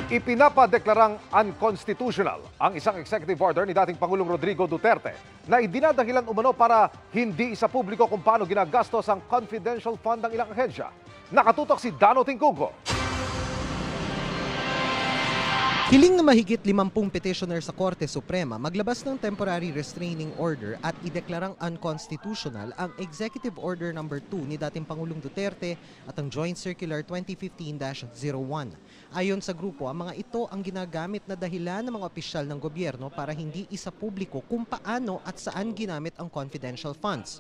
Ipinapadeklarang unconstitutional ang isang executive order ni dating Pangulong Rodrigo Duterte na idinadahilan umano para hindi isapubliko kung paano ginagastos ang confidential fund ng ilang ahensya. Nakatutok si Dano Tingkugo. Hiling na mahigit 50 petitioner sa Korte Suprema maglabas ng temporary restraining order at ideklarang unconstitutional ang Executive Order No. 2 ni dating Pangulong Duterte at ang Joint Circular 2015-01. Ayon sa grupo, ang mga ito ang ginagamit na dahilan ng mga opisyal ng gobyerno para hindi isapubliko kung paano at saan ginamit ang confidential funds.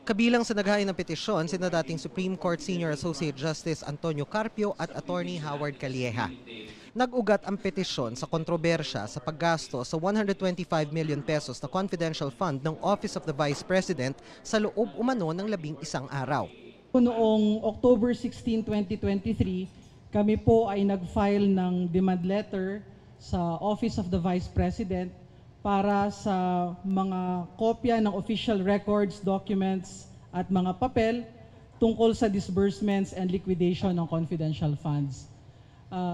Kabilang sa naghain ng petisyon, sina dating Supreme Court Senior Associate Justice Antonio Carpio at Attorney Howard Calleja. Nag-ugat ang petisyon sa kontrobersya sa paggasto sa 125 million pesos na confidential fund ng Office of the Vice President sa loob umano ng 11 araw. Noong October 16, 2023, kami po ay nag-file ng demand letter sa Office of the Vice President para sa mga kopya ng official records, documents at mga papel tungkol sa disbursements and liquidation ng confidential funds.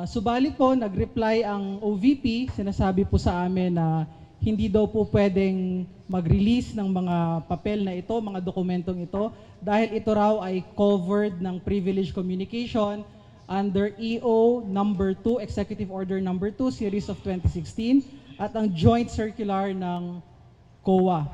Subalit po, nag-reply ang OVP, sinasabi po sa amin na hindi daw po pwedeng mag-release ng mga papel na ito, mga dokumentong ito, dahil ito raw ay covered ng privileged communication under EO No. 2, Executive Order No. 2, Series of 2016, at ang Joint Circular ng COA.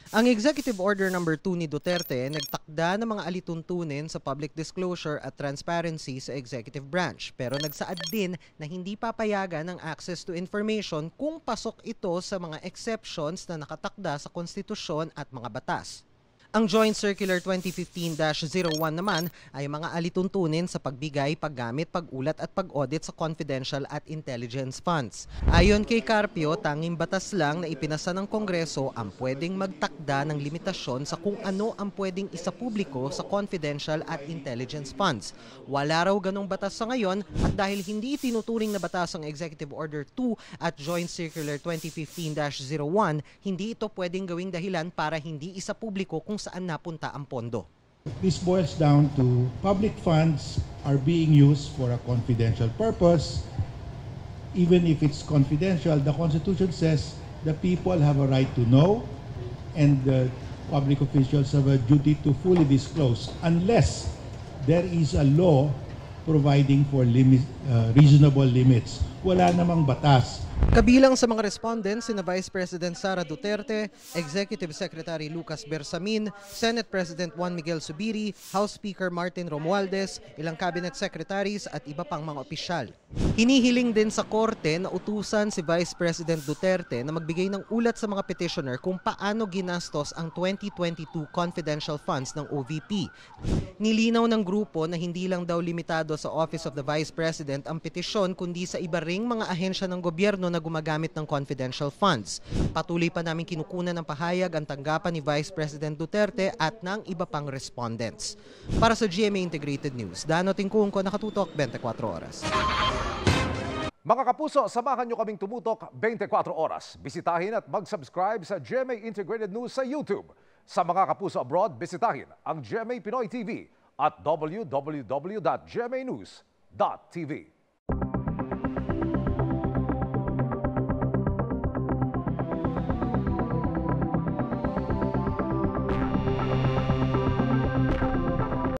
Ang Executive Order No. 2 ni Duterte nagtakda ng mga alituntunin sa public disclosure at transparency sa executive branch, pero nagsaad din na hindi papayagan ang access to information kung pasok ito sa mga exceptions na nakatakda sa konstitusyon at mga batas. Ang Joint Circular 2015-01 naman ay mga alituntunin sa pagbigay, paggamit, pag-ulat at pag-audit sa confidential at intelligence funds. Ayon kay Carpio, tanging batas lang na ipinasa ng Kongreso ang pwedeng magtakda ng limitasyon sa kung ano ang pwedeng isapubliko sa confidential at intelligence funds. Wala raw ganong batas sa ngayon at dahil hindi tinuturing na batas ang Executive Order 2 at Joint Circular 2015-01, hindi ito pwedeng gawing dahilan para hindi isapubliko kung saan napunta ang pondo. This boils down to public funds are being used for a confidential purpose. Even if it's confidential, the Constitution says the people have a right to know and the public officials have a duty to fully disclose unless there is a law providing for reasonable limits. Wala namang batas. Kabilang sa mga respondents, sina Vice President Sara Duterte, Executive Secretary Lucas Bersamin, Senate President Juan Miguel Zubiri, House Speaker Martin Romualdez, ilang cabinet secretaries at iba pang mga opisyal. Hinihiling din sa korte na utusan si Vice President Duterte na magbigay ng ulat sa mga petitioner kung paano ginastos ang 2022 confidential funds ng OVP. Nilinaw ng grupo na hindi lang daw limitado sa Office of the Vice President ang petisyon kundi sa iba ring mga ahensya ng gobyerno na gumagamit ng confidential funds. Patuloy pa namin kinukunan ng pahayag ang tanggapan ni Vice President Duterte at ng iba pang respondents. Para sa GMA Integrated News, Dano Tingkugo, nakatutok 24 oras. Mga kapuso, samahan nyo kaming tumutok 24 oras. Bisitahin at mag-subscribe sa GMA Integrated News sa YouTube. Sa mga kapuso abroad, bisitahin ang GMA Pinoy TV at www.gmanews.tv.